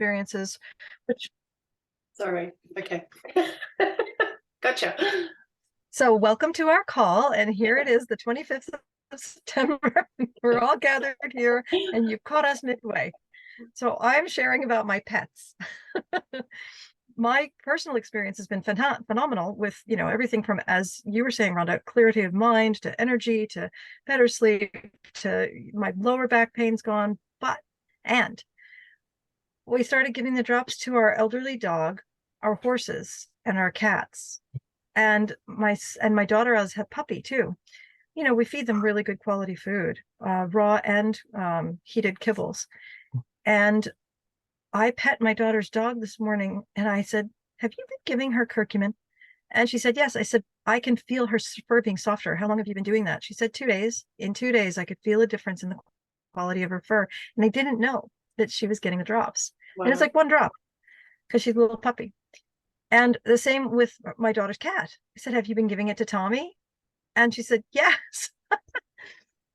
experiences, which Sorry. Okay. Gotcha. so welcome to our call, and here it is, the 25th of September. We're all gathered here, and you've caught us midway. So I'm sharing about my pets. My personal experience has been phenomenal with, everything from, as you were saying, Rhonda, clarity of mind to energy to better sleep to my lower back pain's gone. And we started giving the drops to our elderly dog, our horses, and our cats. And my daughter has a puppy too. We feed them really good quality food, raw and heated kibbles. And I pet my daughter's dog this morning and I said, "Have you been giving her curcumin?" And she said, "Yes." I said, "I can feel her fur being softer. How long have you been doing that?" She said, 2 days. In 2 days, I could feel a difference in the quality of her fur. And I didn't know that she was getting the drops. Wow. And it's like one drop because she's a little puppy. And the same with my daughter's cat. I said, "Have you been giving it to Tommy?" And she said, "Yes."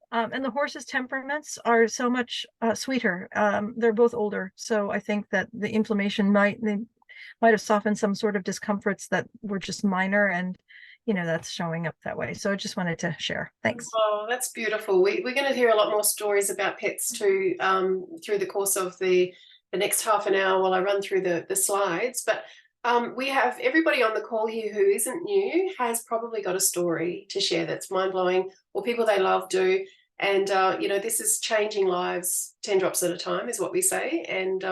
And the horses' temperaments are so much sweeter. They're both older, so I think that the inflammation might have softened some sort of discomforts that were just minor, and that's showing up that way. So I just wanted to share. Thanks. Oh, that's beautiful. We're going to hear a lot more stories about pets too through the course of the next half an hour while I run through the slides. But we have everybody on the call here who isn't new has probably got a story to share that's mind-blowing, or people they love do. And, this is changing lives 10 drops at a time is what we say. And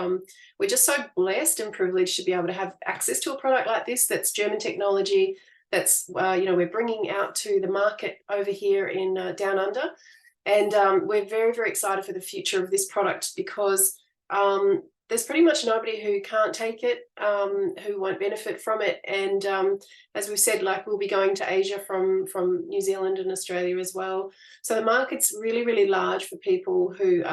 we're just so blessed and privileged to be able to have access to a product like this that's German technology, that's, we're bringing out to the market over here in Down Under. And we're very, very excited for the future of this product because there's pretty much nobody who can't take it, who won't benefit from it. And as we've said, we'll be going to Asia from New Zealand and Australia as well. So the market's really, really large for people who,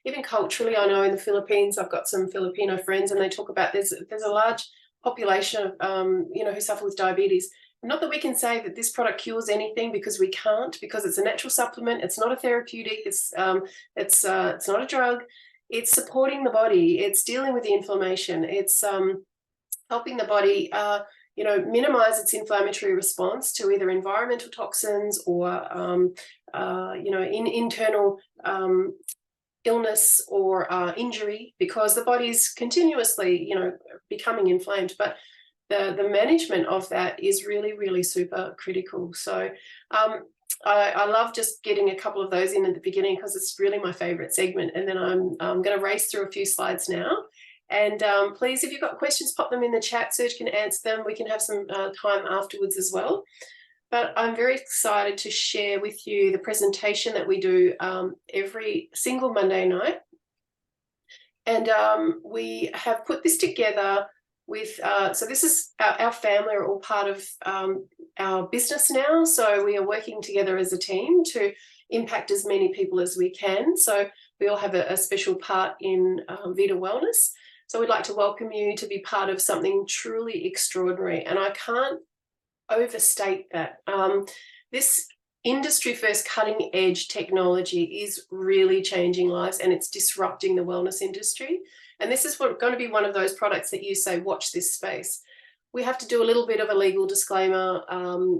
even culturally, I know in the Philippines, I've got some Filipino friends and they talk about there's a large population of, who suffer with diabetes. Not that we can say that this product cures anything, because we can't, because it's a natural supplement. It's not a therapeutic. It's not a drug. It's supporting the body. It's dealing with the inflammation. It's helping the body, minimize its inflammatory response to either environmental toxins or, internal illness or injury, because the body's continuously, becoming inflamed. But the management of that is really, really super critical. So I love just getting a couple of those in at the beginning because it's really my favorite segment. And then I'm going to race through a few slides now. And please, if you've got questions, pop them in the chat. Serge can answer them. We can have some time afterwards as well. But I'm very excited to share with you the presentation that we do every single Monday night. And we have put this together with, so this is our family are all part of our business now. So we are working together as a team to impact as many people as we can. So we all have a special part in Vita Wellness. So we'd like to welcome you to be part of something truly extraordinary. And I can't overstate that. This industry first cutting edge technology is really changing lives, and it's disrupting the wellness industry. And this is going to be one of those products that you say, watch this space. We have to do a little bit of a legal disclaimer.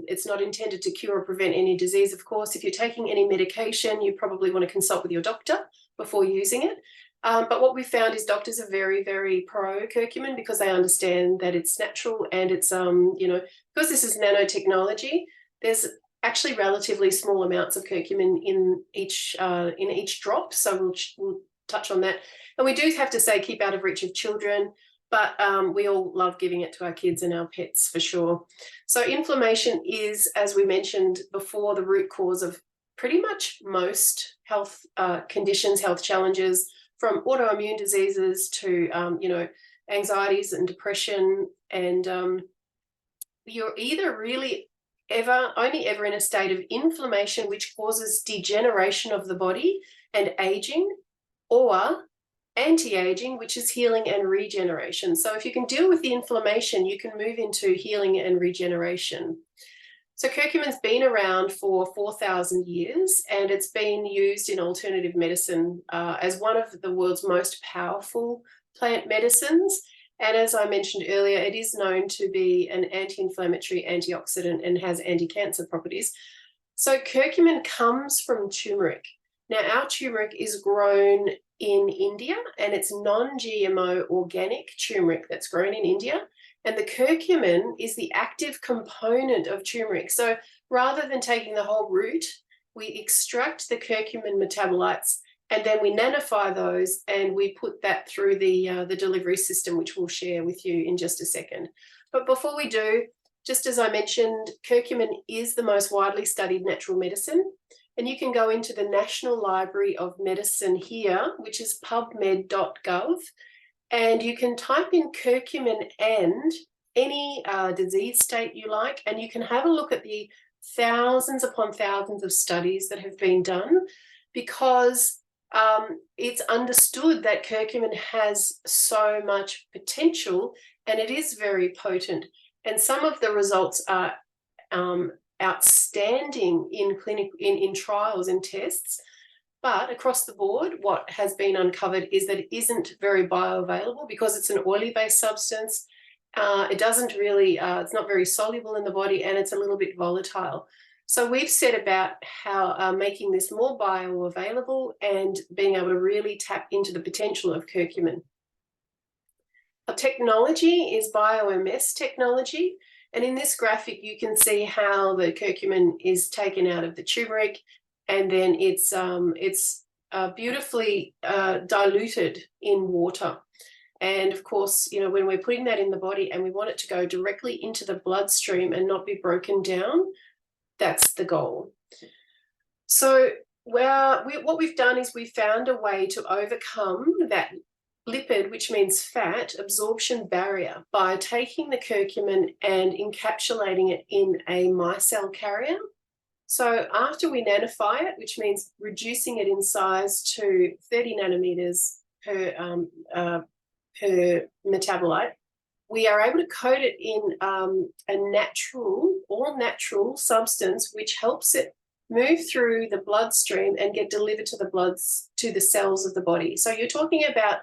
It's not intended to cure or prevent any disease. Of course, if you're taking any medication, you probably want to consult with your doctor before using it. But what we found is doctors are very, very pro curcumin because they understand that it's natural and it's, because this is nanotechnology, there's actually relatively small amounts of curcumin in each drop. So we'll touch on that. And we do have to say, keep out of reach of children, but we all love giving it to our kids and our pets for sure. So inflammation is, as we mentioned before, the root cause of pretty much most health conditions, health challenges, from autoimmune diseases to, anxieties and depression. And you're either really only ever in a state of inflammation, which causes degeneration of the body and aging, or anti-aging, which is healing and regeneration. So if you can deal with the inflammation, you can move into healing and regeneration. So curcumin's been around for 4,000 years, and it's been used in alternative medicine as one of the world's most powerful plant medicines. And as I mentioned earlier, it is known to be an anti-inflammatory, antioxidant, and has anti-cancer properties. So curcumin comes from turmeric. Now, our turmeric is grown in India, and it's non-GMO organic turmeric that's grown in India. And the curcumin is the active component of turmeric. So rather than taking the whole root, we extract the curcumin metabolites, and then we nanofy those, and we put that through the delivery system, which we'll share with you in just a second. But before we do, just as I mentioned, curcumin is the most widely studied natural medicine. And you can go into the National Library of Medicine here, which is pubmed.gov, and you can type in curcumin and any disease state you like, and you can have a look at the thousands upon thousands of studies that have been done, because it's understood that curcumin has so much potential, and it is very potent. And some of the results are outstanding in trials and tests. But across the board, what has been uncovered is that it isn't very bioavailable because it's an oily-based substance. It doesn't really, it's not very soluble in the body, and it's a little bit volatile. So we've set about how making this more bioavailable and being able to really tap into the potential of curcumin. Our technology is BioMS technology. And in this graphic, you can see how the curcumin is taken out of the turmeric, and then it's beautifully diluted in water. And of course, you know, when we're putting that in the body and we want it to go directly into the bloodstream and not be broken down, that's the goal. So what we've done is we found a way to overcome that lipid, which means fat, absorption barrier by taking the curcumin and encapsulating it in a micelle carrier. So after we nanofy it, which means reducing it in size to 30 nanometers per metabolite, we are able to coat it in a all natural substance, which helps it move through the bloodstream and get delivered to the cells of the body. So you're talking about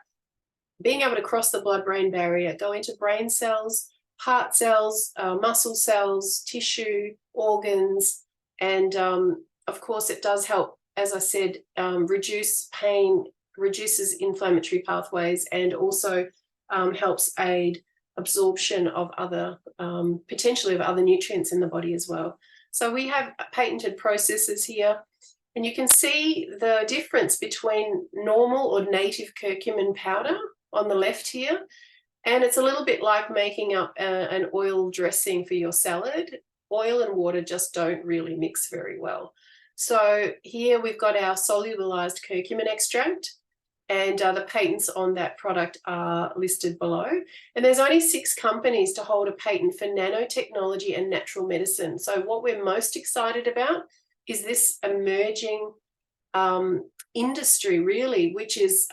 being able to cross the blood-brain barrier, go into brain cells, heart cells, muscle cells, tissue, organs, and of course it does help, as I said, reduce pain, reduces inflammatory pathways, and also helps aid absorption of potentially of other nutrients in the body as well. So we have patented processes here, and you can see the difference between normal or native curcumin powder on the left here, and it's a little bit like making up an oil dressing for your salad. Oil and water just don't really mix very well. So here we've got our solubilized curcumin extract, and the patents on that product are listed below. And there's only 6 companies to hold a patent for nanotechnology and natural medicine. So what we're most excited about is this emerging industry, really, which is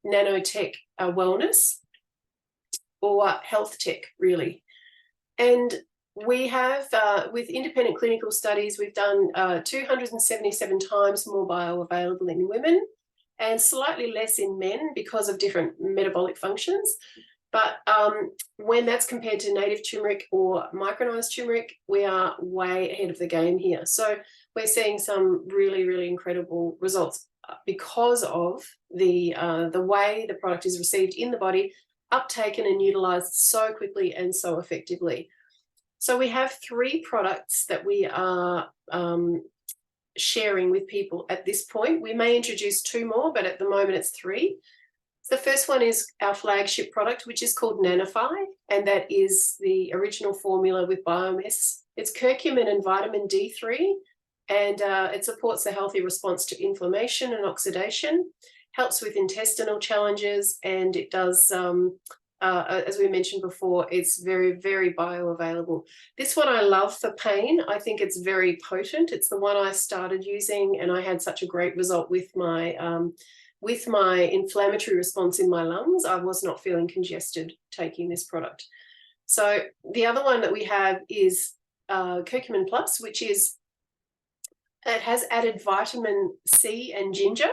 nanotech wellness, or health tech, really. And we have, with independent clinical studies, we've done 277 times more bioavailable in women and slightly less in men because of different metabolic functions. But when that's compared to native turmeric or micronized turmeric, we are way ahead of the game here. So we're seeing some really, really incredible results because of the way the product is received in the body, uptaken and utilized so quickly and so effectively. So we have 3 products that we are sharing with people at this point. We may introduce 2 more, but at the moment it's 3. So the first one is our flagship product, which is called nanofy, and that is the original formula with BioMS. It's curcumin and vitamin D3, and it supports the healthy response to inflammation and oxidation, helps with intestinal challenges, and it does, as we mentioned before, it's very, very bioavailable. This one I love for pain. I think it's very potent. It's the one I started using, and I had such a great result with my inflammatory response in my lungs. I was not feeling congested taking this product. So the other one that we have is Curcumin Plus, which is, it has added vitamin C and ginger.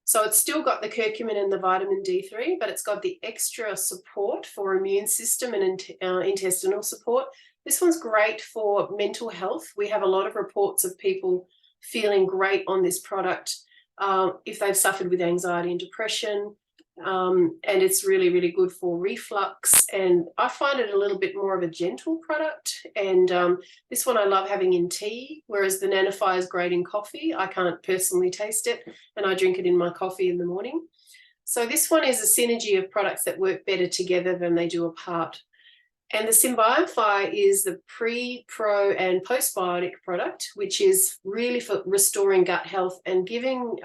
So it's still got the curcumin and the vitamin D3, but it's got the extra support for immune system and intestinal support. This one's great for mental health. We have a lot of reports of people feeling great on this product if they've suffered with anxiety and depression. And it's really, really good for reflux. And I find it a little bit more of a gentle product. And this one I love having in tea, whereas the Nanofy is great in coffee. I can't personally taste it, and I drink it in my coffee in the morning. So this one is a synergy of products that work better together than they do apart. And the Symbiofy is the pre, pro, and postbiotic product, which is really for restoring gut health and giving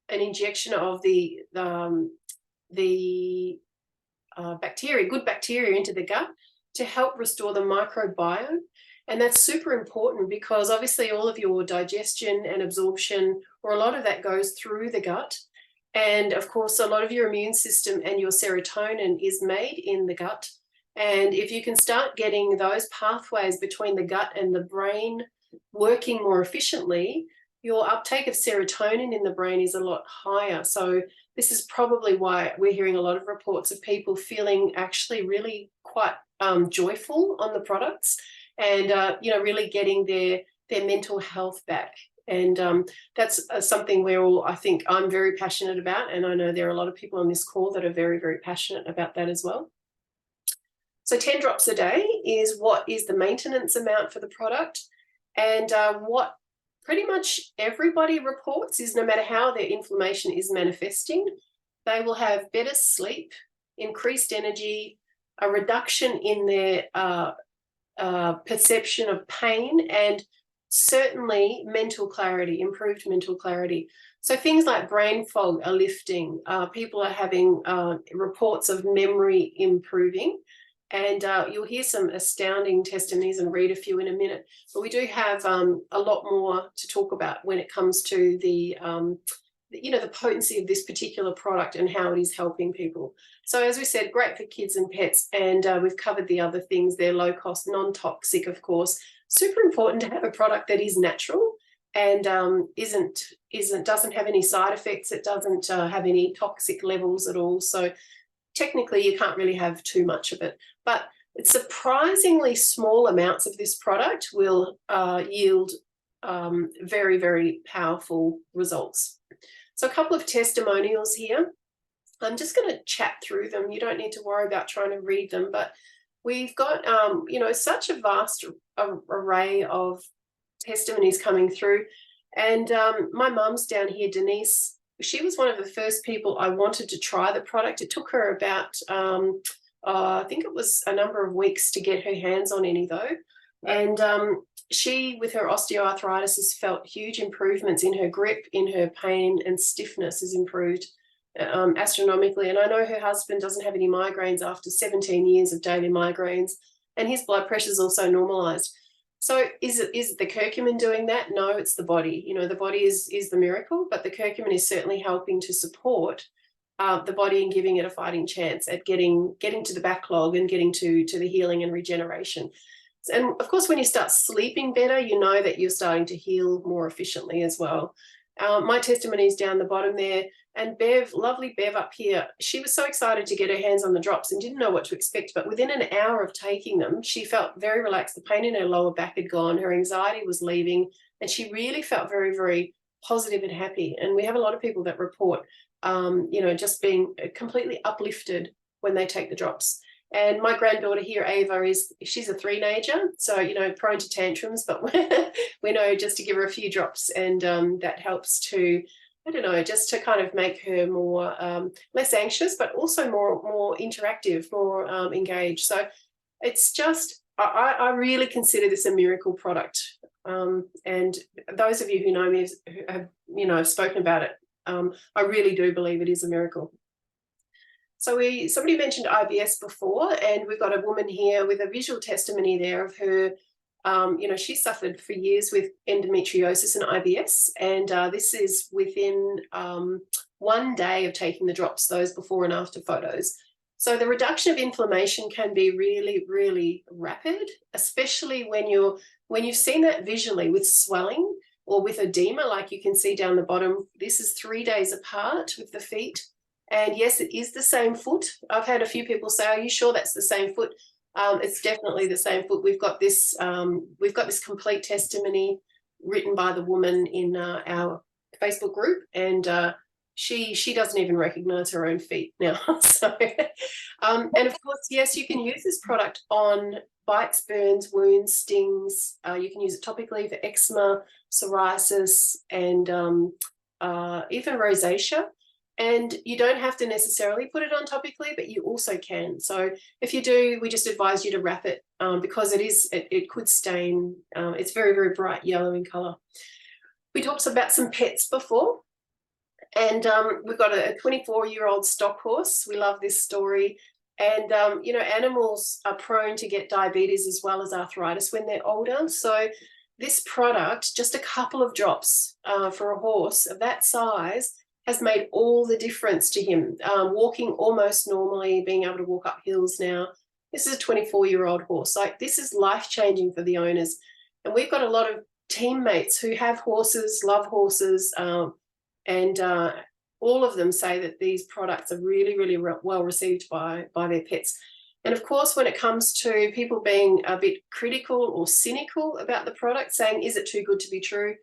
an injection of the bacteria, good bacteria into the gut to help restore the microbiome. And that's super important because obviously all of your digestion and absorption, or a lot of that, goes through the gut. And of course, a lot of your immune system and your serotonin is made in the gut. And if you can start getting those pathways between the gut and the brain working more efficiently, your uptake of serotonin in the brain is a lot higher. So this is probably why we're hearing a lot of reports of people feeling actually really quite joyful on the products, and really getting their mental health back. And that's something I think I'm very passionate about, and I know there are a lot of people on this call that are very, very passionate about that as well. So 10 drops a day is what is the maintenance amount for the product, and what pretty much everybody reports is no matter how their inflammation is manifesting, they will have better sleep, increased energy, a reduction in their perception of pain, and certainly mental clarity, improved mental clarity. So things like brain fog are lifting. People are having reports of memory improving. And you'll hear some astounding testimonies and read a few in a minute. But we do have a lot more to talk about when it comes to the potency of this particular product and how it is helping people. So as we said, great for kids and pets. And we've covered the other things. They're low cost, non-toxic, of course. Super important to have a product that is natural and doesn't have any side effects. It doesn't have any toxic levels at all. So technically you can't really have too much of it, but it's surprisingly small amounts of this product will yield very, very powerful results. So a couple of testimonials here. I'm just going to chat through them. You don't need to worry about trying to read them, but we've got, such a vast array of testimonies coming through. And my mum's down here, Denise. She was one of the first people I wanted to try the product. It took her about, I think it was a number of weeks to get her hands on any though. And she, with her osteoarthritis, has felt huge improvements in her grip, in her pain, and stiffness has improved astronomically. And I know her husband doesn't have any migraines after 17 years of daily migraines, and his blood pressure is also normalized. So is the curcumin doing that? No, it's the body. The body is the miracle, but the curcumin is certainly helping to support the body and giving it a fighting chance at getting to the backlog and getting to the healing and regeneration. And of course, when you start sleeping better, you know that you're starting to heal more efficiently as well. My testimony is down the bottom there. And Bev, lovely Bev up here, she was so excited to get her hands on the drops and didn't know what to expect. But within an hour of taking them, she felt very relaxed. The pain in her lower back had gone. Her anxiety was leaving. And she really felt very, positive and happy. And we have a lot of people that report, just being completely uplifted when they take the drops. And my granddaughter here, Ava, she's a three-nager, so, prone to tantrums, but we know just to give her a few drops, and that helps to, just to kind of make her more, less anxious, but also more interactive, more engaged. So it's just, I really consider this a miracle product. And those of you who know me have spoken about it. I really do believe it is a miracle. So somebody mentioned IBS before, and we've got a woman here with a visual testimony there of her, she suffered for years with endometriosis and IBS, and this is within 1 day of taking the drops, those before and after photos. So the reduction of inflammation can be really, really rapid, especially when you've seen that visually with swelling. or with edema, like you can see down the bottom. This is 3 days apart with the feet. And yes, it is the same foot. I've had a few people say, are you sure that's the same foot? It's definitely the same foot. We've got this complete testimony written by the woman in our Facebook group, and she doesn't even recognize her own feet now. So, and of course, yes, you can use this product on bites, burns, wounds, stings. You can use it topically for eczema, psoriasis, and even rosacea. And you don't have to necessarily put it on topically, but you also can. So if you do, we just advise you to wrap it because it could stain. It's very, very bright yellow in color. We talked about some pets before, and we've got a 24-year-old stock horse. We love this story. And, animals are prone to get diabetes as well as arthritis when they're older. So this product, just a couple of drops for a horse of that size, has made all the difference to him. Walking almost normally, being able to walk up hills now. This is a 24-year-old horse. Like, this is life-changing for the owners. And we've got a lot of teammates who have horses, love horses, and all of them say that these products are really, really well received by their pets. And of course, when it comes to people being a bit critical or cynical about the product, saying, is it too good to be true?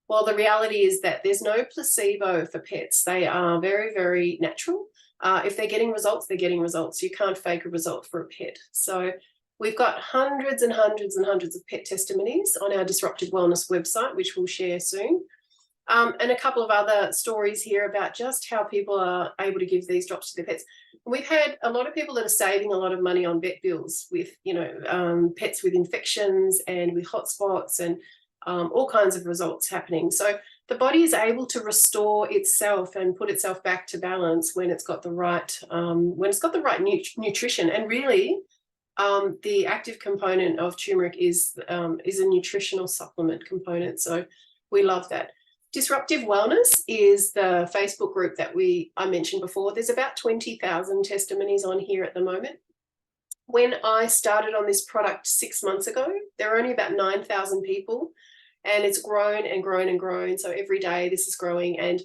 Well, the reality is that there's no placebo for pets. They are very, very natural. If they're getting results, they're getting results. You can't fake a result for a pet. So we've got hundreds and hundreds and hundreds of pet testimonies on our Disruptive Wellness website, which we'll share soon. And a couple of other stories here about just how people are able to give these drops to their pets. We've had a lot of people that are saving a lot of money on vet bills with, pets with infections and with hotspots and all kinds of results happening. So the body is able to restore itself and put itself back to balance when it's got the right nutrition. And really, the active component of turmeric is a nutritional supplement component. So we love that. Disruptive Wellness is the Facebook group that I mentioned before. There's about 20,000 testimonies on here at the moment. When I started on this product 6 months ago, there were only about 9,000 people, and it's grown and grown and grown. So every day this is growing, and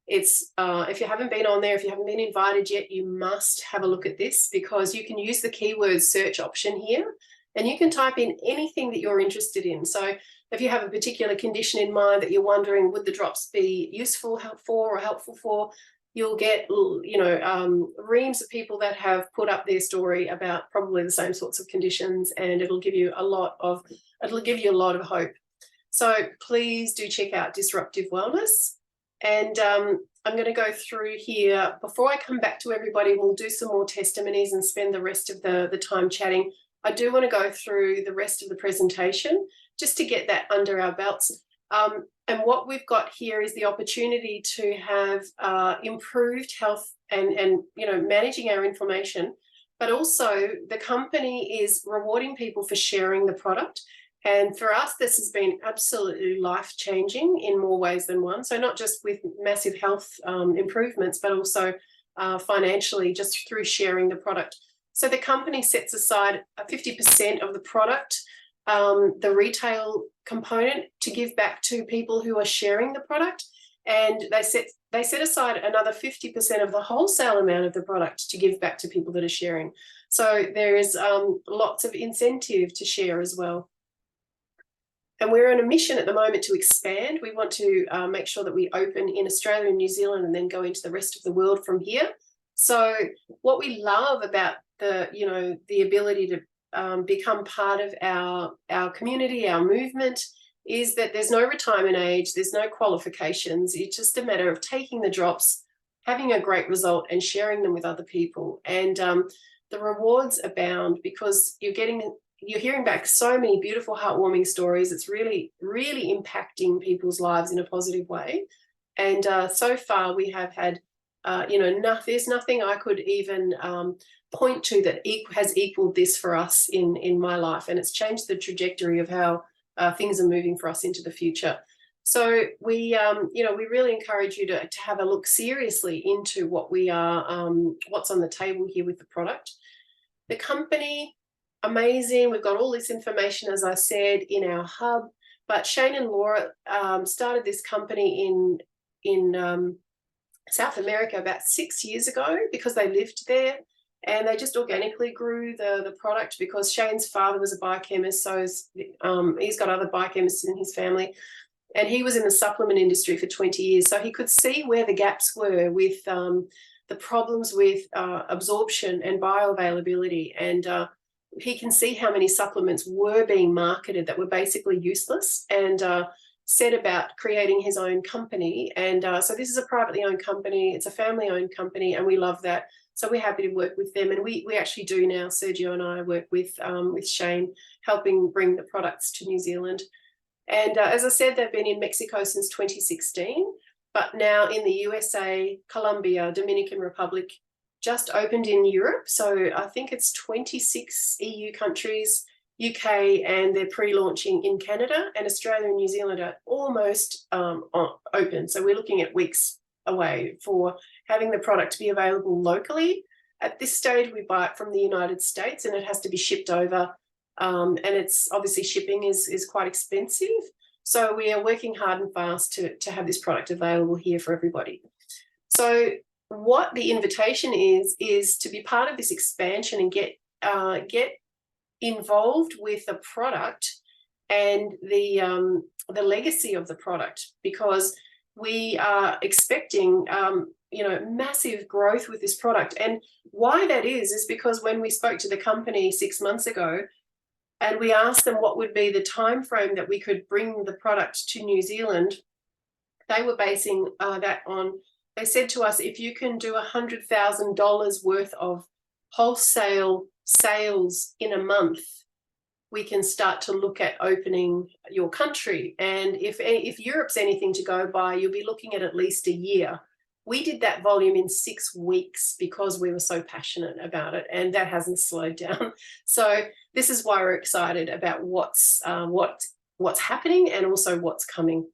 it's if you haven't been on there, if you haven't been invited yet, you must have a look at this, because you can use the keyword search option here, and you can type in anything that you're interested in. So if you have a particular condition in mind that you're wondering, would the drops be useful for or helpful for, you'll get, reams of people that have put up their story about probably the same sorts of conditions, and it'll give you a lot of hope. So please do check out Disruptive Wellness. And I'm going to go through here. Before I come back to everybody, we'll do some more testimonies and spend the rest of the time chatting. I do want to go through the rest of the presentation just to get that under our belts. And what we've got here is the opportunity to have improved health and managing our inflammation, but also the company is rewarding people for sharing the product. And for us, this has been absolutely life-changing in more ways than one. So not just with massive health improvements, but also financially, just through sharing the product. So the company sets aside 50% of the product, the retail component, to give back to people who are sharing the product, and they set aside another 50% of the wholesale amount of the product to give back to people that are sharing. So there is lots of incentive to share as well. And we're on a mission at the moment to expand. We want to make sure that we open in Australia and New Zealand and then go into the rest of the world from here. So what we love about the ability to become part of our community, our movement, is that there's no retirement age, there's no qualifications. It's just a matter of taking the drops, having a great result, and sharing them with other people. And the rewards abound, because you're hearing back so many beautiful, heartwarming stories. It's really, really impacting people's lives in a positive way. And so far we have had, there's nothing I could even point to that has equaled this for us in my life. And it's changed the trajectory of how things are moving for us into the future. So we really encourage you to have a look seriously into what's on the table here with the product. The company, amazing. We've got all this information, as I said, in our hub, But Shane and Laura started this company in South America about 6 years ago because they lived there, and they just organically grew the product because Shane's father was a biochemist, so he's got other biochemists in his family, and he was in the supplement industry for 20 years, so he could see where the gaps were with the problems with absorption and bioavailability, and he can see how many supplements were being marketed that were basically useless, and set about creating his own company. And so this is a privately owned company. It's a family owned company, and we love that. So we're happy to work with them. And we actually do now, Sergio and I work with Shane, helping bring the products to New Zealand. And as I said, they've been in Mexico since 2016, but now in the USA, Colombia, Dominican Republic, just opened in Europe. So I think it's 26 EU countries, UK, and they're pre-launching in Canada, and Australia and New Zealand are almost open. So we're looking at weeks away for having the product be available locally. At this stage, we buy it from the United States, and it has to be shipped over. And it's obviously shipping is quite expensive. So we are working hard and fast to have this product available here for everybody. So what the invitation is to be part of this expansion and get involved with the product and the legacy of the product, because we are expecting massive growth with this product. And why that is because when we spoke to the company 6 months ago and we asked them what would be the time frame that we could bring the product to New Zealand, they were basing that on, they said to us, if you can do $100,000 worth of wholesale sales in a month, we can start to look at opening your country. And if Europe's anything to go by, you'll be looking at least a year. We did that volume in 6 weeks because we were so passionate about it, and that hasn't slowed down. So this is why we're excited about what's happening and also what's coming.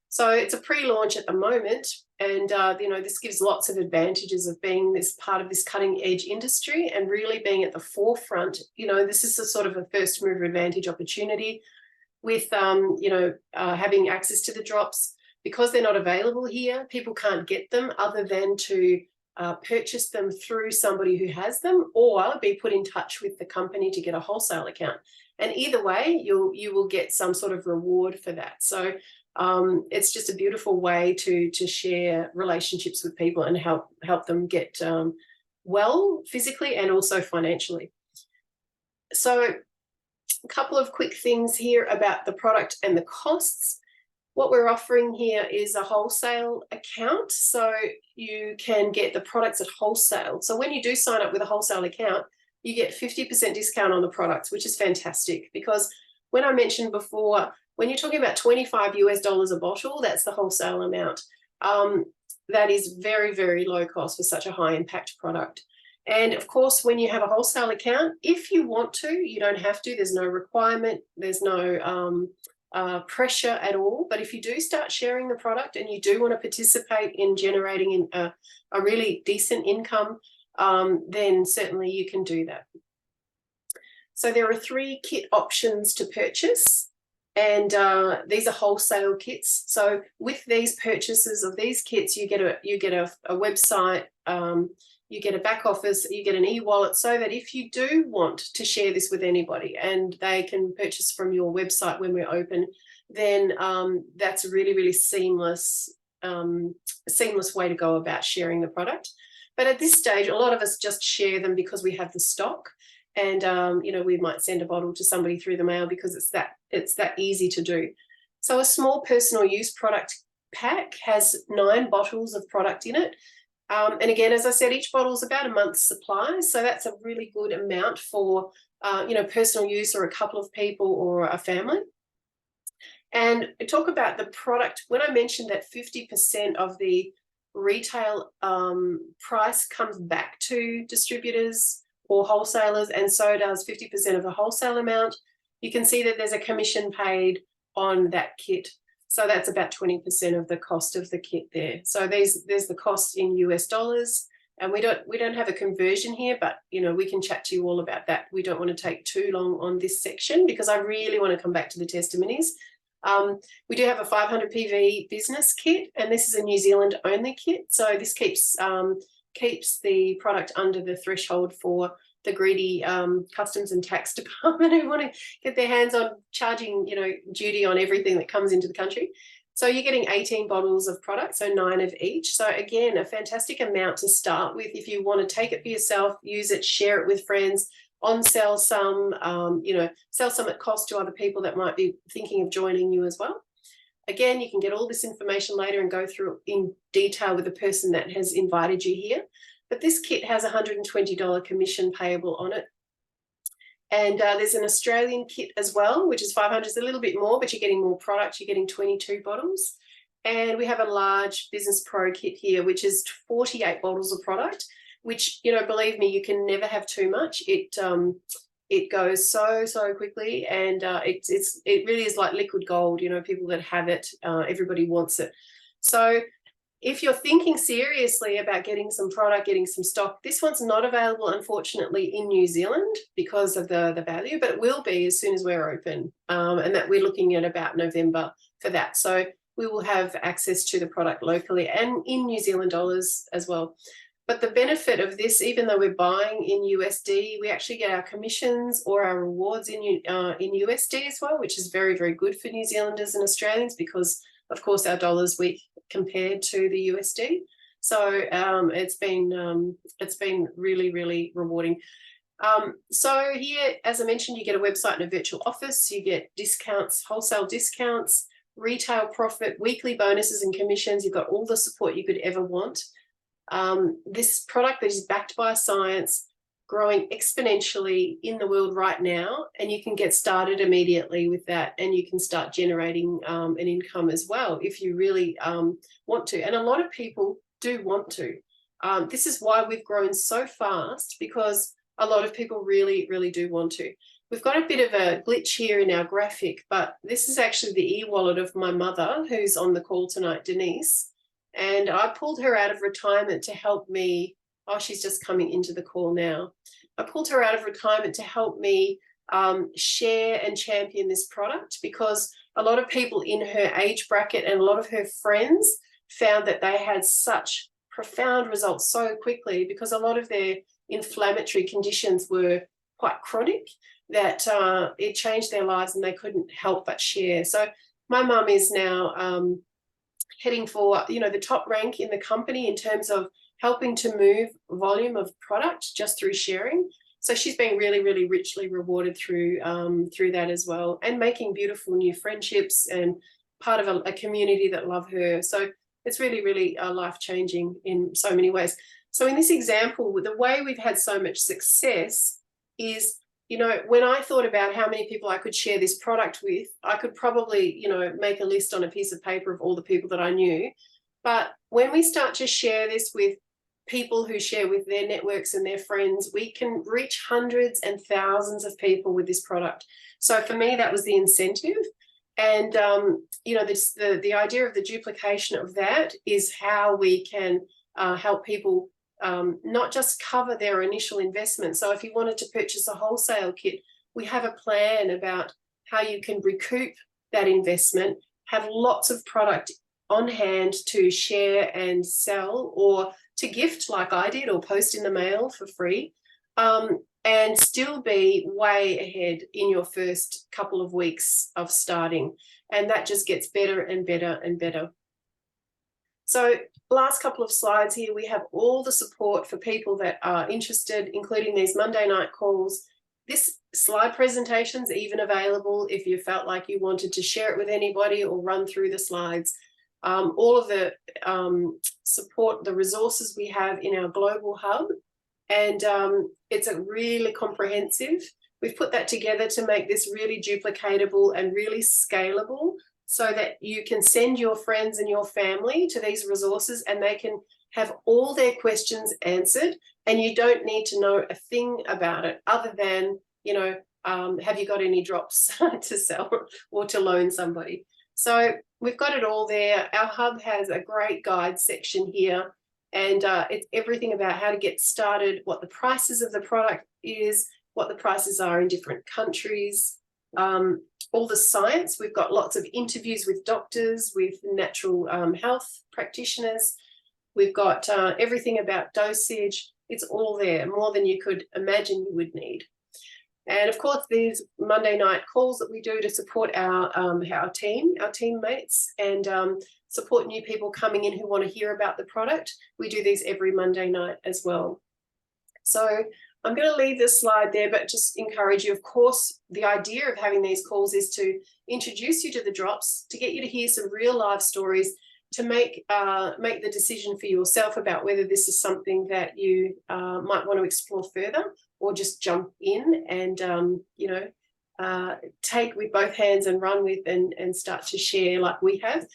So it's a pre-launch at the moment, and this gives lots of advantages of being this part of this cutting-edge industry and really being at the forefront. This is a sort of a first-mover advantage opportunity with having access to the drops. Because they're not available here, people can't get them other than to purchase them through somebody who has them, or be put in touch with the company to get a wholesale account. And either way, you will get some sort of reward for that. So it's just a beautiful way to share relationships with people and help them get well physically and also financially. So a couple of quick things here about the product and the costs. What we're offering here is a wholesale account, so you can get the products at wholesale. So when you do sign up with a wholesale account, you get 50% discount on the products, which is fantastic, because when I mentioned before, when you're talking about $25 a bottle, that's the wholesale amount. That is very, very low cost for such a high impact product. And of course, when you have a wholesale account, if you want to, you don't have to, there's no requirement, there's no pressure at all. But if you do start sharing the product and you do want to participate in generating a really decent income, then certainly you can do that. So there are 3 kit options to purchase, and these are wholesale kits. So with these purchases of these kits, you get a website, you get a back office, you get an e-wallet, so that if you do want to share this with anybody and they can purchase from your website when we're open, then that's a really, really seamless way to go about sharing the product. But at this stage, a lot of us just share them because we have the stock, and we might send a bottle to somebody through the mail because it's that easy to do. So a small personal use product pack has 9 bottles of product in it. And again, as I said, each bottle is about a month's supply. So that's a really good amount for, personal use or a couple of people or a family. And talk about the product. When I mentioned that 50% of the retail price comes back to distributors or wholesalers, and so does 50% of the wholesale amount, you can see that there's a commission paid on that kit. So that's about 20% of the cost of the kit there. So there's the cost in US dollars, and we don't have a conversion here, but we can chat to you all about that. We don't want to take too long on this section because I really want to come back to the testimonies. We do have a 500 PV business kit, and this is a New Zealand only kit. So this keeps the product under the threshold for the greedy customs and tax department who want to get their hands on charging, duty on everything that comes into the country. So you're getting 18 bottles of product, so 9 of each. So again, a fantastic amount to start with. If you want to take it for yourself, use it, share it with friends, on-sell some, sell some at cost to other people that might be thinking of joining you as well. Again, you can get all this information later and go through it in detail with the person that has invited you here. But this kit has $120 commission payable on it. And there's an Australian kit as well, which is 500. It's a little bit more, but you're getting more product. You're getting 22 bottles. And we have a large Business Pro kit here, which is 48 bottles of product, which, believe me, you can never have too much. It goes so quickly, and it really is like liquid gold. People that have it, everybody wants it. So if you're thinking seriously about getting some product, getting some stock, this one's not available, unfortunately, in New Zealand because of the value, but it will be as soon as we're open, and that we're looking at about November for that. So we will have access to the product locally and in New Zealand dollars as well. But the benefit of this, even though we're buying in USD, we actually get our commissions or our rewards in USD as well, which is very, very good for New Zealanders and Australians because, of course, our dollar's weak compared to the USD. So it's been really, really rewarding. So here, as I mentioned, you get a website and a virtual office. You get discounts, wholesale discounts, retail profit, weekly bonuses and commissions. You've got all the support you could ever want. This product that is backed by science, growing exponentially in the world right now, and you can get started immediately with that, and you can start generating an income as well if you really want to. And a lot of people do want to. This is why we've grown so fast, because a lot of people really, really do want to. We've got a bit of a glitch here in our graphic, but this is actually the e-wallet of my mother, who's on the call tonight, Denise. And I pulled her out of retirement to help me. Oh, she's just coming into the call now. I pulled her out of retirement to help me share and champion this product, because a lot of people in her age bracket and a lot of her friends found that they had such profound results so quickly, because a lot of their inflammatory conditions were quite chronic, that it changed their lives and they couldn't help but share. So my mum is now heading for the top rank in the company in terms of helping to move volume of product just through sharing. So she's been really, really richly rewarded through that as well, and making beautiful new friendships and part of a community that love her. So it's really, really life-changing in so many ways. So in this example, the way we've had so much success is, when I thought about how many people I could share this product with, I could probably, make a list on a piece of paper of all the people that I knew. But when we start to share this with people who share with their networks and their friends, we can reach hundreds and thousands of people with this product. So for me, that was the incentive. And, the idea of the duplication of that is how we can help people not just cover their initial investment. So if you wanted to purchase a wholesale kit, we have a plan about how you can recoup that investment, have lots of product on hand to share and sell, or to gift like I did, or post in the mail for free, and still be way ahead in your first couple of weeks of starting. And that just gets better and better and better. So last couple of slides here, we have all the support for people that are interested, including these Monday night calls. This slide presentation's even available if you felt like you wanted to share it with anybody or run through the slides. All of the support, the resources we have in our global hub, and it's a really comprehensive. We've put that together to make this really duplicatable and really scalable, so that you can send your friends and your family to these resources and they can have all their questions answered, and you don't need to know a thing about it other than, have you got any drops to sell or to loan somebody? So we've got it all there. Our hub has a great guide section here, and it's everything about how to get started, what the prices of the product is, what the prices are in different countries, all the science. We've got lots of interviews with doctors, with natural health practitioners. We've got everything about dosage. It's all there, more than you could imagine you would need. And of course, these Monday night calls that we do to support our teammates, and support new people coming in who want to hear about the product. We do these every Monday night as well. So I'm going to leave this slide there, but just encourage you, of course, the idea of having these calls is to introduce you to the drops, to get you to hear some real life stories, to make the decision for yourself about whether this is something that you might want to explore further, or just jump in and take with both hands and run with and start to share like we have.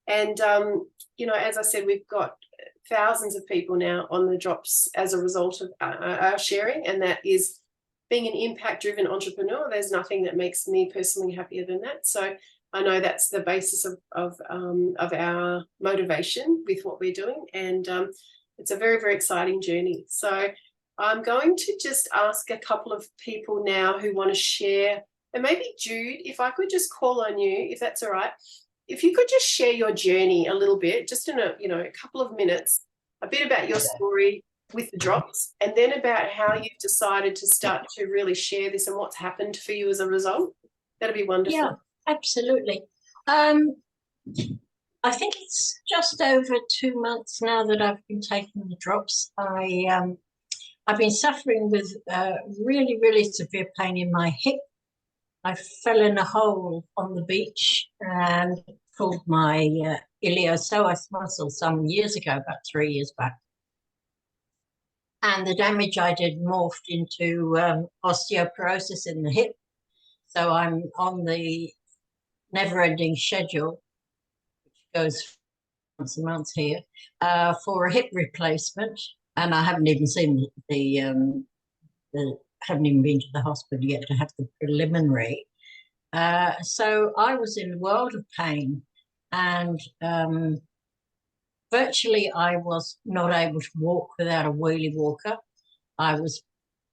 And as I said, we've got thousands of people now on the drops as a result of our sharing, and that is being an impact-driven entrepreneur. There's nothing that makes me personally happier than that. So I know that's the basis of our motivation with what we're doing, and it's a very, very exciting journey. So I'm going to just ask a couple of people now who want to share, and maybe Jude, if I could just call on you, if that's all right. If you could just share your journey a little bit, just in a couple of minutes, a bit about your story with the drops, and then about how you've decided to start to really share this and what's happened for you as a result. That'd be wonderful. Yeah, absolutely. I think it's just over 2 months now that I've been taking the drops. I've been suffering with really, really severe pain in my hip. I fell in a hole on the beach and pulled my iliopsoas muscle some years ago, about 3 years back. And the damage I did morphed into osteoporosis in the hip. So I'm on the never-ending schedule, which goes once a month here, for a hip replacement. And I haven't even seen haven't even been to the hospital yet to have the preliminary. So I was in a world of pain, and virtually I was not able to walk without a wheelie walker. I was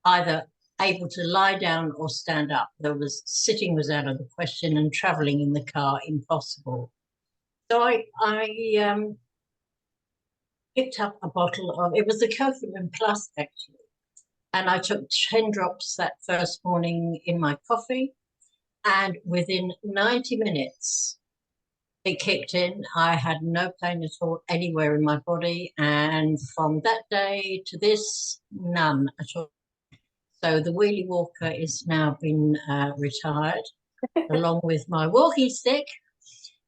either able to lie down or stand up. Sitting was out of the question, and traveling in the car impossible. So I picked up a bottle of, it was the Coffin Plus actually, and I took 10 drops that first morning in my coffee, and within 90 minutes it kicked in. I had no pain at all anywhere in my body, and from that day to this, none at all. So the wheelie walker is now been retired along with my walking stick,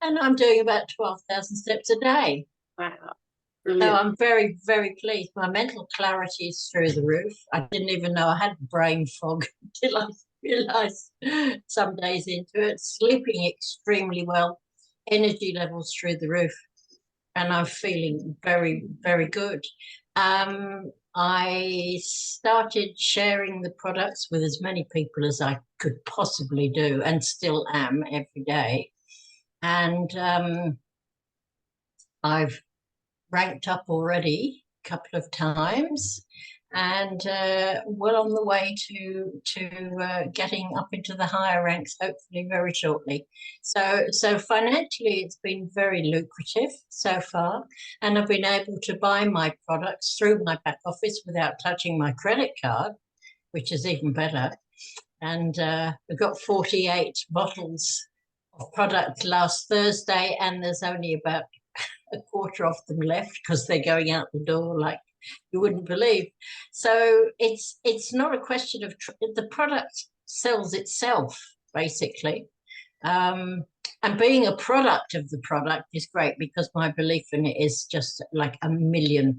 and I'm doing about 12,000 steps a day. Wow. Brilliant. So I'm very, very pleased. My mental clarity is through the roof. I didn't even know I had brain fog until I realised some days into it. Sleeping extremely well, energy levels through the roof, and I'm feeling very, very good. I started sharing the products with as many people as I could possibly do, and still am every day. And I've ranked up already a couple of times, and well on the way to getting up into the higher ranks, hopefully very shortly. So financially it's been very lucrative so far, and I've been able to buy my products through my back office without touching my credit card, which is even better. And we've got 48 bottles of product last Thursday, and there's only about a quarter of them left because they're going out the door like you wouldn't believe. So it's not a question of the product sells itself basically, and being a product of the product is great because my belief in it is just like 1,000,000%.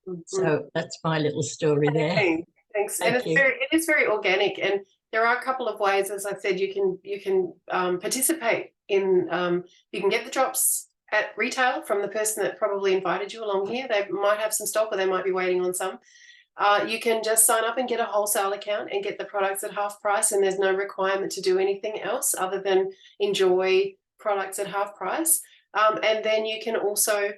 Mm-hmm. So that's my little story there. Thanks. And it is very organic, and there are a couple of ways, as I said, you can participate in. You can get the drops at retail from the person that probably invited you along here. They might have some stock, or they might be waiting on some. You can just sign up and get a wholesale account and get the products at half price, and there's no requirement to do anything else other than enjoy products at half price. And then you can also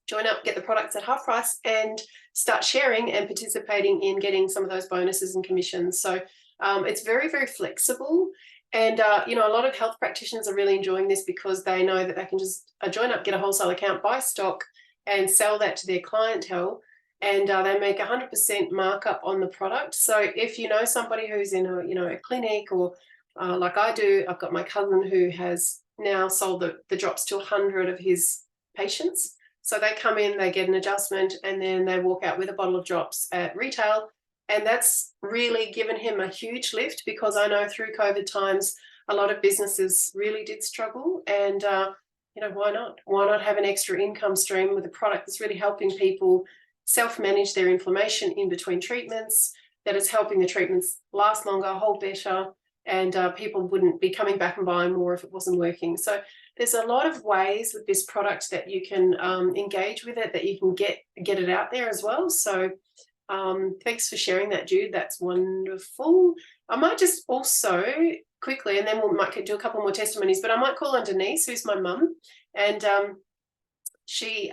join up, get the products at half price, and start sharing and participating in getting some of those bonuses and commissions. So It's very, very flexible. And, you know, a lot of health practitioners are really enjoying this because they know that they can just join up, get a wholesale account, buy stock and sell that to their clientele. And they make 100% markup on the product. So if you know somebody who's in a, you know, a clinic or like I do, I've got my cousin who has now sold the drops to 100 of his patients. So they come in, they get an adjustment, and then they walk out with a bottle of drops at retail. And that's really given him a huge lift, because I know through COVID times, a lot of businesses really did struggle. And, you know, why not? Why not have an extra income stream with a product that's really helping people self-manage their inflammation in between treatments, that is helping the treatments last longer, hold better, and people wouldn't be coming back and buying more if it wasn't working. So there's a lot of ways with this product that you can engage with it, that you can get it out there as well. So thanks for sharing that, Jude. That's wonderful. I might just also quickly, and then we might do a couple more testimonies, but I might call on Denise, who's my mum, and she's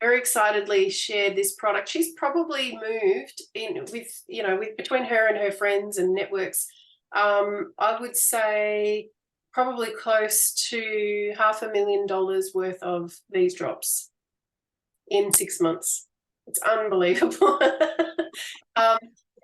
very excitedly shared this product. She's probably moved in with, you know, with between her and her friends and networks, I would say probably close to $500,000 worth of these drops in 6 months. It's unbelievable.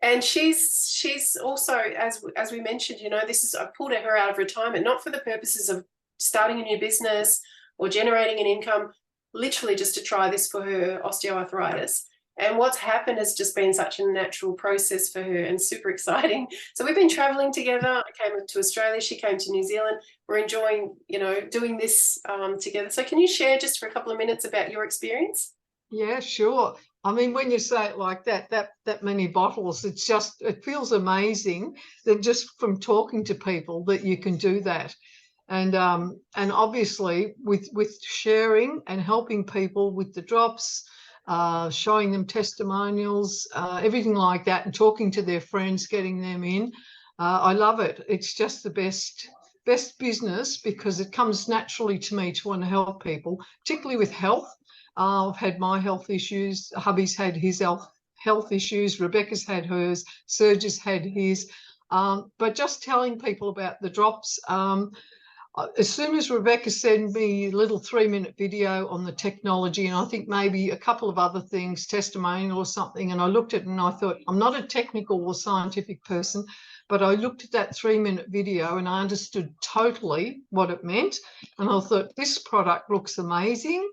And she's also, as we mentioned, you know, I pulled her out of retirement, not for the purposes of starting a new business or generating an income, literally just to try this for her osteoarthritis. And what's happened has just been such a natural process for her and super exciting. So we've been traveling together. I came to Australia, she came to New Zealand. We're enjoying, you know, doing this together. So can you share just for a couple of minutes about your experience? Yeah, sure. I mean, when you say it like that many bottles, it feels amazing that just from talking to people that you can do that. And obviously with sharing and helping people with the drops, showing them testimonials, everything like that, and talking to their friends, getting them in. I love it. It's just the best business, because it comes naturally to me to want to help people, particularly with health. I've had my health issues. Hubby's had his health issues. Rebecca's had hers. Serge's had his. But just telling people about the drops, as soon as Rebecca sent me a little 3-minute video on the technology, and I think maybe a couple of other things, testimonial or something, and I looked at it and I thought, I'm not a technical or scientific person, but I looked at that 3-minute video and I understood totally what it meant. And I thought, this product looks amazing.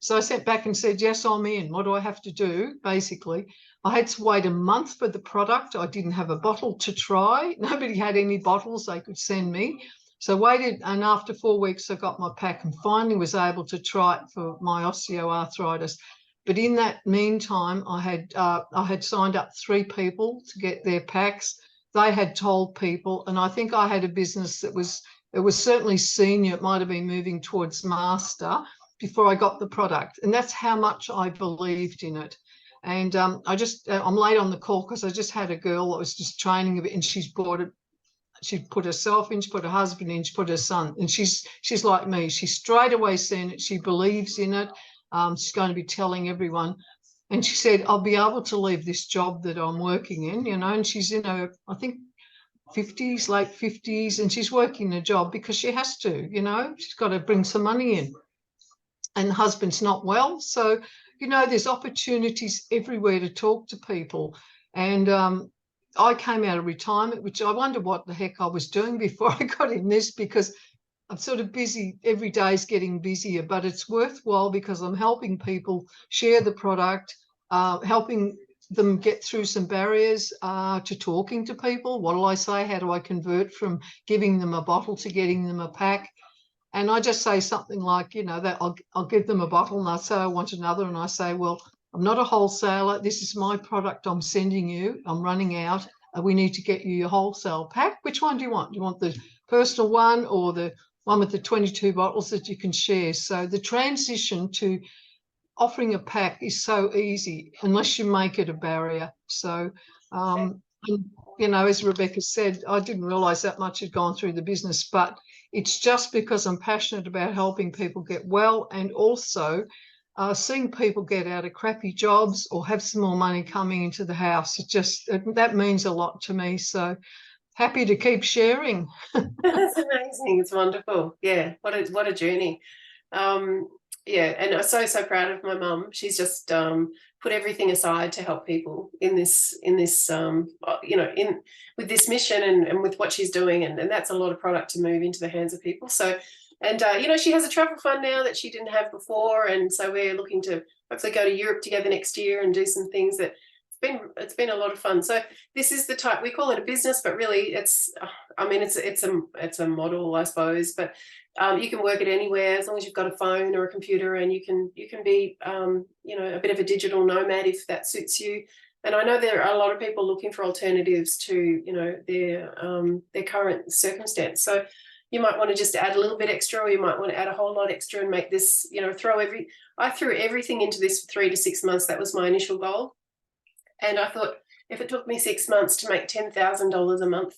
So I sent back and said, yes, I'm in. What do I have to do? Basically, I had to wait a month for the product. I didn't have a bottle to try. Nobody had any bottles they could send me. So I waited, and after 4 weeks, I got my pack and finally was able to try it for my osteoarthritis. But in that meantime, I had signed up 3 people to get their packs. They had told people, and I think I had a business that was certainly senior. It might have been moving towards master before I got the product, and that's how much I believed in it. And I'm late on the call because I just had a girl that was just training a bit, and she's bought it. She put herself in, she put her husband in, she put her son, and she's like me. She's straight away seen it. She believes in it. She's going to be telling everyone. And she said, I'll be able to leave this job that I'm working in, you know, and she's in her, I think, 50s, late 50s, and she's working a job because she has to, you know, she's got to bring some money in. And the husband's not well. So, you know, there's opportunities everywhere to talk to people. And I came out of retirement, which I wonder what the heck I was doing before I got in this, because I'm sort of busy. Every day is getting busier, but it's worthwhile because I'm helping people share the product, helping them get through some barriers to talking to people. What do I say? How do I convert from giving them a bottle to getting them a pack? And I just say something like, you know, that I'll give them a bottle and I say, I want another. And I say, well, I'm not a wholesaler. This is my product I'm sending you. I'm running out. We need to get you your wholesale pack. Which one do you want? Do you want the personal one or the one with the 22 bottles that you can share? So the transition to offering a pack is so easy unless you make it a barrier. So, and, you know, as Rebecca said, I didn't realise that much had gone through the business, but it's just because I'm passionate about helping people get well, and also seeing people get out of crappy jobs or have some more money coming into the house, that means a lot to me. So happy to keep sharing. That's amazing. It's wonderful. Yeah, what a journey. Yeah, and I'm so proud of my mum. She's just put everything aside to help people in this with this mission and with what she's doing, and that's a lot of product to move into the hands of people. So, and she has a travel fund now that she didn't have before, and so we're looking to hopefully go to Europe together next year and do some things that it's been a lot of fun. So this is the type, we call it a business, but really it's a model, I suppose. But you can work it anywhere as long as you've got a phone or a computer, and you can be a bit of a digital nomad if that suits you. And I know there are a lot of people looking for alternatives to their current circumstance. So you might want to just add a little bit extra, or you might want to add a whole lot extra and make this, I threw everything into this for 3 to 6 months. That was my initial goal. And I thought, if it took me 6 months to make $10,000 a month,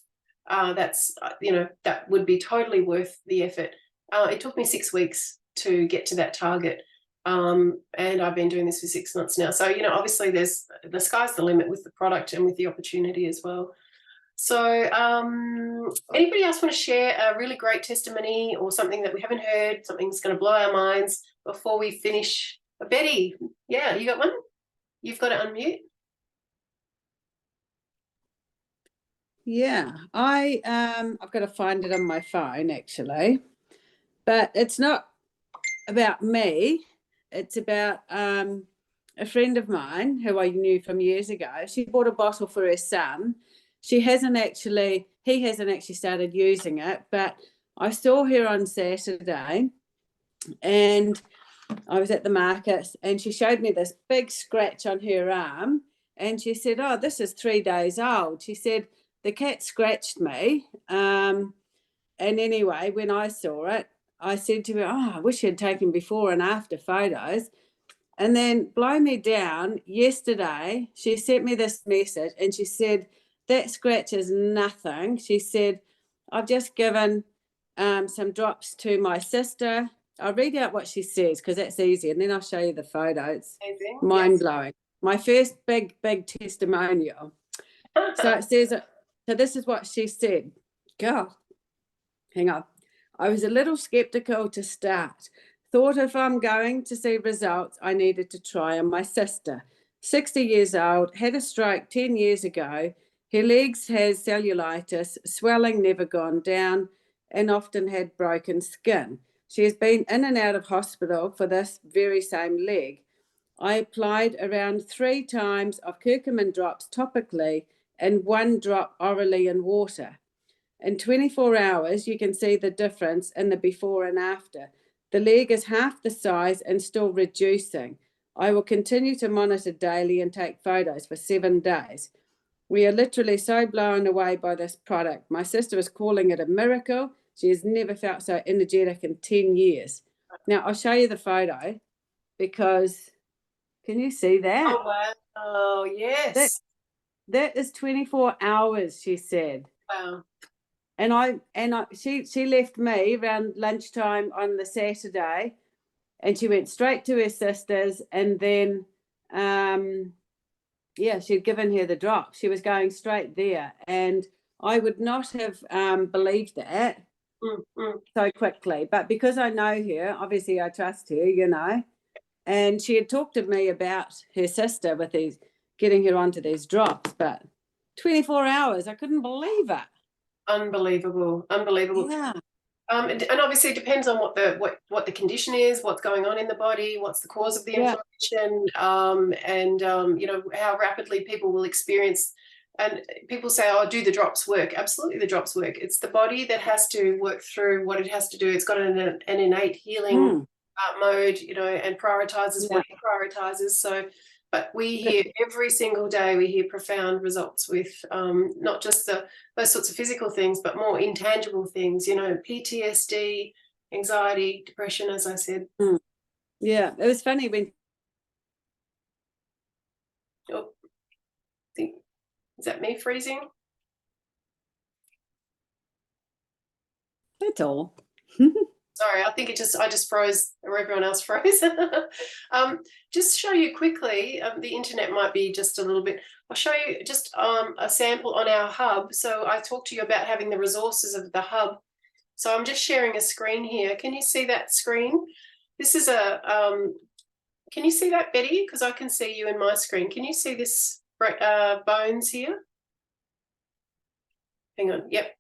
that would be totally worth the effort. It took me 6 weeks to get to that target. And I've been doing this for 6 months now. So, obviously the sky's the limit with the product and with the opportunity as well. So anybody else want to share a really great testimony or something that we haven't heard, something that's going to blow our minds before we finish? Betty, yeah, you got one? You've got to unmute. Yeah, I've got to find it on my phone actually, but it's not about me. It's about a friend of mine who I knew from years ago. She bought a bottle for her son. He hasn't actually started using it, but I saw her on Saturday and I was at the market and she showed me this big scratch on her arm and she said, "Oh, this is 3 days old." She said, "The cat scratched me." And anyway, when I saw it, I said to her, "Oh, I wish you'd taken before and after photos." And then blow me down, yesterday, she sent me this message and she said, "That scratch is nothing." She said, "I've just given some drops to my sister." I'll read out what she says because that's easy, and then I'll show you the photos. Amazing. Mind-blowing. My first big testimonial. So it says, so this is what she said. God, hang on. "I was a little skeptical to start. Thought if I'm going to see results, I needed to try on my sister. 60 years old, had a stroke 10 years ago. Her legs has cellulitis, swelling never gone down, and often had broken skin. She has been in and out of hospital for this very same leg. I applied around 3 times of curcumin drops topically and 1 drop orally in water. In 24 hours, you can see the difference in the before and after. The leg is half the size and still reducing. I will continue to monitor daily and take photos for 7 days. We are literally so blown away by this product. My sister is calling it a miracle. She has never felt so energetic in 10 years. Now, I'll show you the photo because, can you see that? Oh, wow. Oh, yes. That is 24 hours, she said. Wow. And she left me around lunchtime on the Saturday, and she went straight to her sister's, and then she'd given her the drop. She was going straight there, and I would not have believed that so quickly. But because I know her, obviously I trust her, and she had talked to me about her sister with getting her onto these drops, but 24 hours, I couldn't believe it. Unbelievable. Yeah. And obviously it depends on what the condition is, what's going on in the body, what's the cause of the inflammation, and how rapidly people will experience. And people say, "Oh, do the drops work?" Absolutely, the drops work. It's the body that has to work through what it has to do. It's got an innate healing mode, and prioritizes what it prioritizes. So, but we hear every single day, we hear profound results with not just those sorts of physical things, but more intangible things, PTSD, anxiety, depression, as I said. Yeah, it was funny when. Oh, is that me freezing? That's all. Sorry, I think I just froze, or everyone else froze. Just show you quickly, the internet might be just a little bit, I'll show you just a sample on our hub. So I talked to you about having the resources of the hub. So I'm just sharing a screen here. Can you see that screen? This is can you see that, Betty? Because I can see you in my screen. Can you see this bones here? Hang on, yep.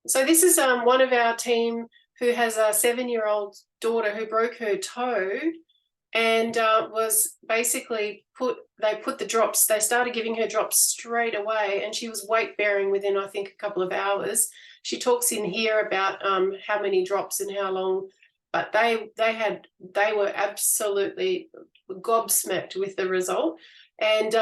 So this is one of our team who has a 7-year-old daughter who broke her toe and was basically they put the drops, they started giving her drops straight away, and she was weight bearing within, I think, a couple of hours. She talks in here about how many drops and how long, but they were absolutely gobsmacked with the result. And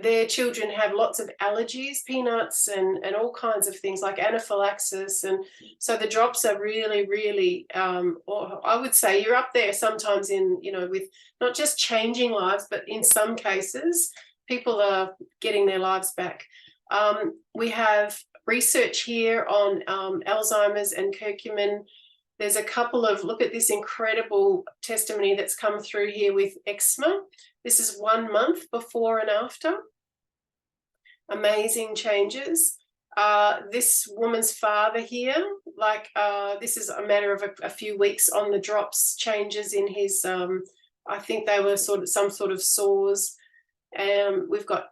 their children have lots of allergies, peanuts and all kinds of things like anaphylaxis. And so the drops are really, really, or I would say you're up there sometimes in, with not just changing lives, but in some cases, people are getting their lives back. We have research here on Alzheimer's and curcumin. There's a couple of, look at this incredible testimony that's come through here with eczema. This is 1 month before and after. Amazing changes. This woman's father here, this is a matter of a few weeks on the drops, changes in his, I think they were some sort of sores. We've got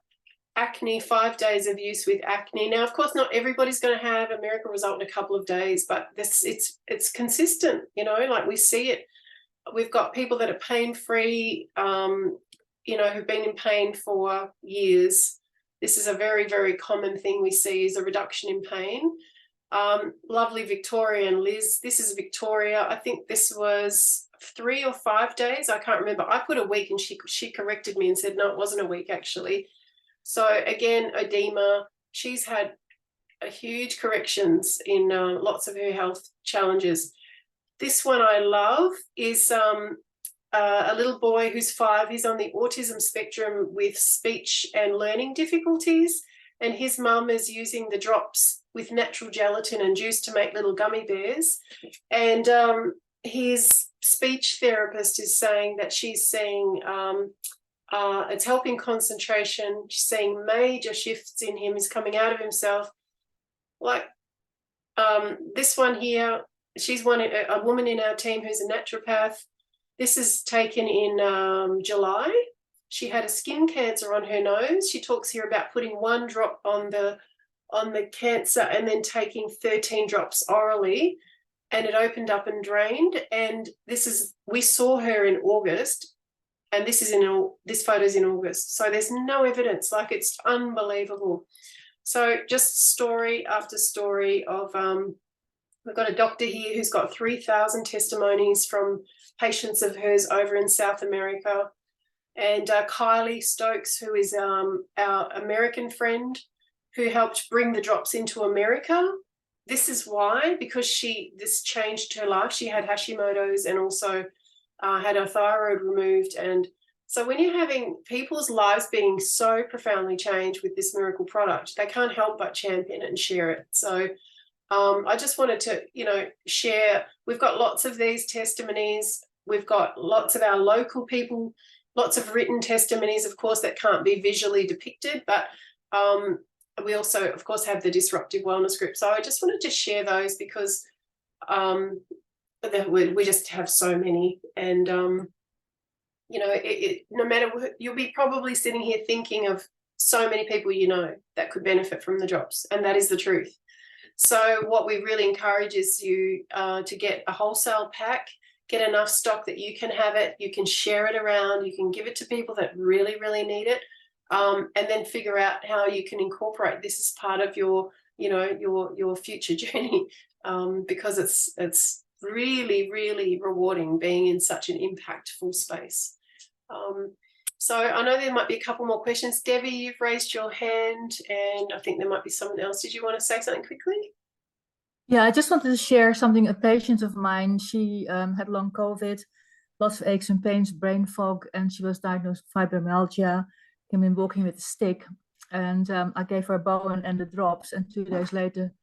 acne, 5 days of use with acne. Now, of course, not everybody's going to have a miracle result in a couple of days, but it's consistent, like we see it. We've got people that are pain-free, who've been in pain for years. This is a very, very common thing we see, is a reduction in pain. Lovely Victoria and Liz. This is Victoria. I think this was 3 or 5 days. I can't remember. I put a week and she corrected me and said, no, it wasn't a week actually. So again, edema. She's had a huge corrections in lots of her health challenges. This one I love is a little boy who's 5. He's on the autism spectrum with speech and learning difficulties, and his mum is using the drops with natural gelatin and juice to make little gummy bears. And his speech therapist is saying that she's seeing it's helping concentration. She's seeing major shifts in him. He's coming out of himself. Like this one here, she's a woman in our team who's a naturopath. This is taken in July. She had a skin cancer on her nose. She talks here about putting 1 drop on the cancer and then taking 13 drops orally, and it opened up and drained. And we saw her in August, and this photo's in August. So there's no evidence. Like, it's unbelievable. So just story after story of we've got a doctor here who's got 3,000 testimonies from patients of hers over in South America. And Kylie Stokes, who is our American friend who helped bring the drops into America. This is why, because this changed her life. She had Hashimoto's and also had her thyroid removed. And so when you're having people's lives being so profoundly changed with this miracle product, they can't help but champion it and share it. So I just wanted to, share. We've got lots of these testimonies. We've got lots of our local people, lots of written testimonies, of course, that can't be visually depicted, but we also, of course, have the Disruptive Wellness Group. So I just wanted to share those because we just have so many. And, no matter what, you'll be probably sitting here thinking of so many people that could benefit from the drops, and that is the truth. So what we really encourage is you to get a wholesale pack, get enough stock that you can have it, you can share it around, you can give it to people that really, really need it, and then figure out how you can incorporate this as part of your future journey, because it's really, really rewarding being in such an impactful space. So I know there might be a couple more questions. Debbie, you've raised your hand, and I think there might be someone else. Did you want to say something quickly? Yeah, I just wanted to share something. A patient of mine, she had long COVID, lots of aches and pains, brain fog, and she was diagnosed with fibromyalgia, came in walking with a stick, and I gave her a bone and the drops, and 2 days later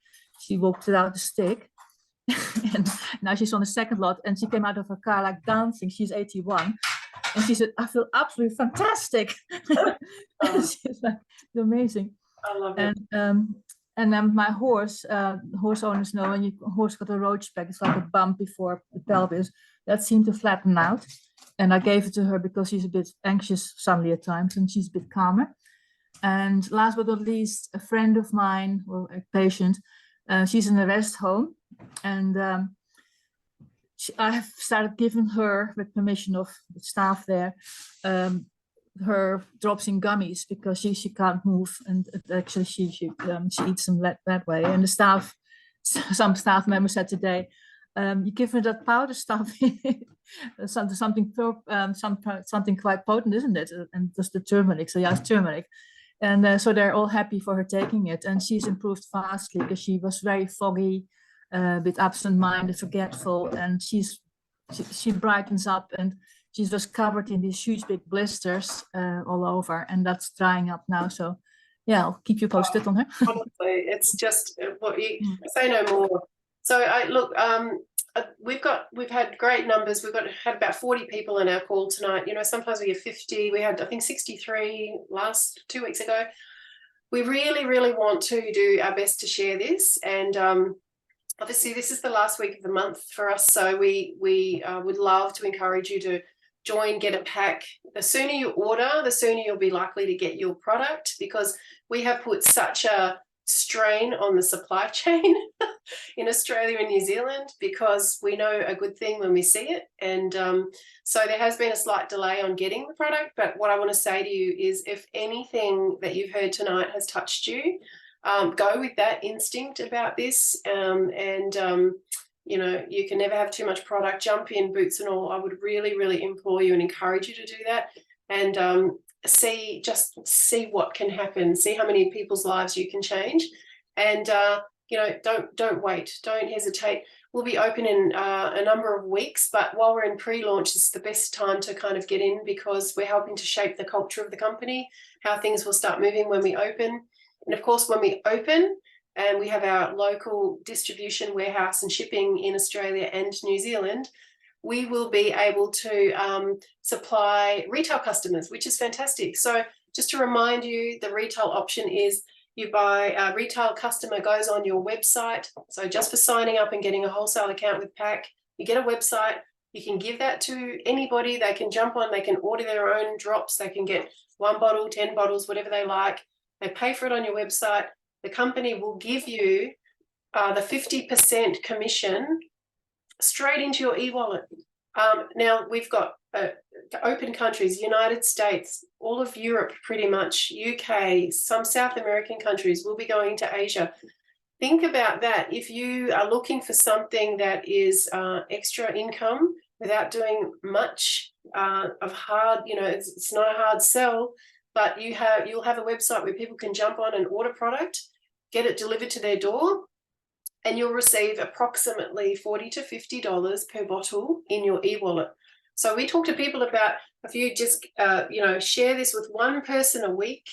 she walked without the stick. And now she's on the second lot, and she came out of her car like dancing. She's 81, and she said, "I feel absolutely fantastic." She's like, "It's amazing." I love it. And then my horse, horse owners know when your horse got a roach back, it's like a bump before the pelvis, that seemed to flatten out. And I gave it to her because she's a bit anxious suddenly at times, and she's a bit calmer. And last but not least, a friend of mine, or a patient, she's in a rest home, and I have started giving her, with permission of the staff there, her drops in gummies, because she can't move, and actually she eats them that way. And the staff, some staff members said today, you give her that powder stuff, something quite potent, isn't it? And just the turmeric. So yeah, it's turmeric. And so they're all happy for her taking it, and she's improved vastly, because she was very foggy, a bit absent-minded, forgetful, and she brightens up, and she's just covered in these huge big blisters all over, and that's drying up now. So yeah, I'll keep you posted on her. Honestly, it's just what you say no more. So we've had great numbers. Had about 40 people in our call tonight. You know, sometimes we have 50. We had, I think, 63 last 2 weeks ago. We really, really want to do our best to share this, and obviously this is the last week of the month for us, so we would love to encourage you to join, get a pack. The sooner you order, the sooner you'll be likely to get your product, because we have put such a strain on the supply chain in Australia and New Zealand, because we know a good thing when we see it. And so there has been a slight delay on getting the product. But what I want to say to you is, if anything that you've heard tonight has touched you, go with that instinct about this. You know, you can never have too much product. Jump in, boots and all. I would really, really implore you and encourage you to do that. And see what can happen. See how many people's lives you can change. And you know, don't wait. Don't hesitate. We'll be open in a number of weeks, but while we're in pre-launch, it's the best time to kind of get in, because we're helping to shape the culture of the company, how things will start moving when we open. And of course, when we open, and we have our local distribution warehouse and shipping in Australia and New Zealand, we will be able to supply retail customers, which is fantastic. So just to remind you, the retail option is you buy, a retail customer goes on your website. So just for signing up and getting a wholesale account with PAC, you get a website. You can give that to anybody. They can jump on, they can order their own drops. They can get 1 bottle, 10 bottles, whatever they like. They pay for it on your website. The company will give you the 50% commission straight into your e-wallet. Now we've got open countries, United States, all of Europe pretty much, UK, some South American countries. We'll be going to Asia. Think about that. If you are looking for something that is extra income without doing much of hard, you know, it's not a hard sell, but you'll have a website where people can jump on and order product, get it delivered to their door, and you'll receive approximately $40 to $50 per bottle in your e-wallet. So we talk to people about, if you just share this with one person a week,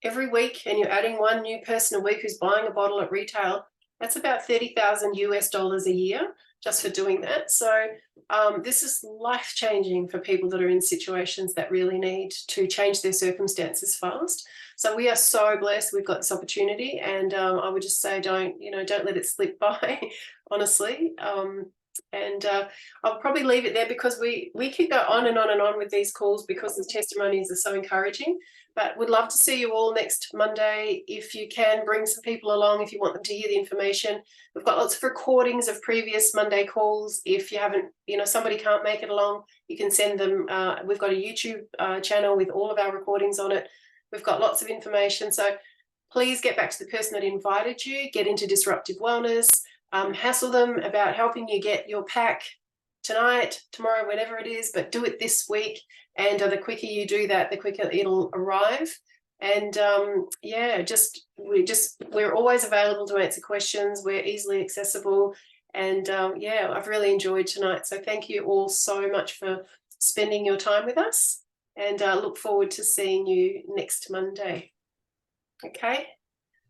every week, and you're adding one new person a week who's buying a bottle at retail, that's about $30,000 a year just for doing that. So this is life-changing for people that are in situations that really need to change their circumstances fast. So we are so blessed we've got this opportunity, and I would just say don't let it slip by, honestly. I'll probably leave it there, because we could go on and on and on with these calls, because the testimonies are so encouraging. But would love to see you all next Monday. If you can, bring some people along if you want them to hear the information. We've got lots of recordings of previous Monday calls. If you haven't, somebody can't make it along, you can send them. We've got a YouTube channel with all of our recordings on it. We've got lots of information. So please get back to the person that invited you, get into Disruptive Wellness, hassle them about helping you get your pack tonight, tomorrow, whenever it is, but do it this week. And the quicker you do that, the quicker it'll arrive. And we're always available to answer questions. We're easily accessible. And I've really enjoyed tonight. So thank you all so much for spending your time with us, and look forward to seeing you next Monday. Okay.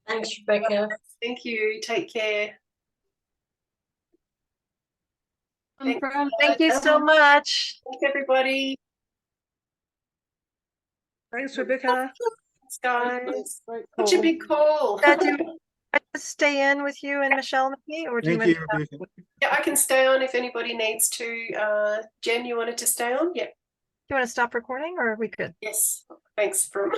Thanks, Rebecca. Thank you. Take care. Thanks, Thank you so much. Thanks, everybody. Thanks, Rebecca. Thanks, guys. Great Such a call. big call. I just stay in with you and Michelle, maybe, or do you Thank want you, Rebecca. Yeah, I can stay on if anybody needs to. Jen, you wanted to stay on? Yeah. you want to stop recording, or are we good? Yes. Thanks from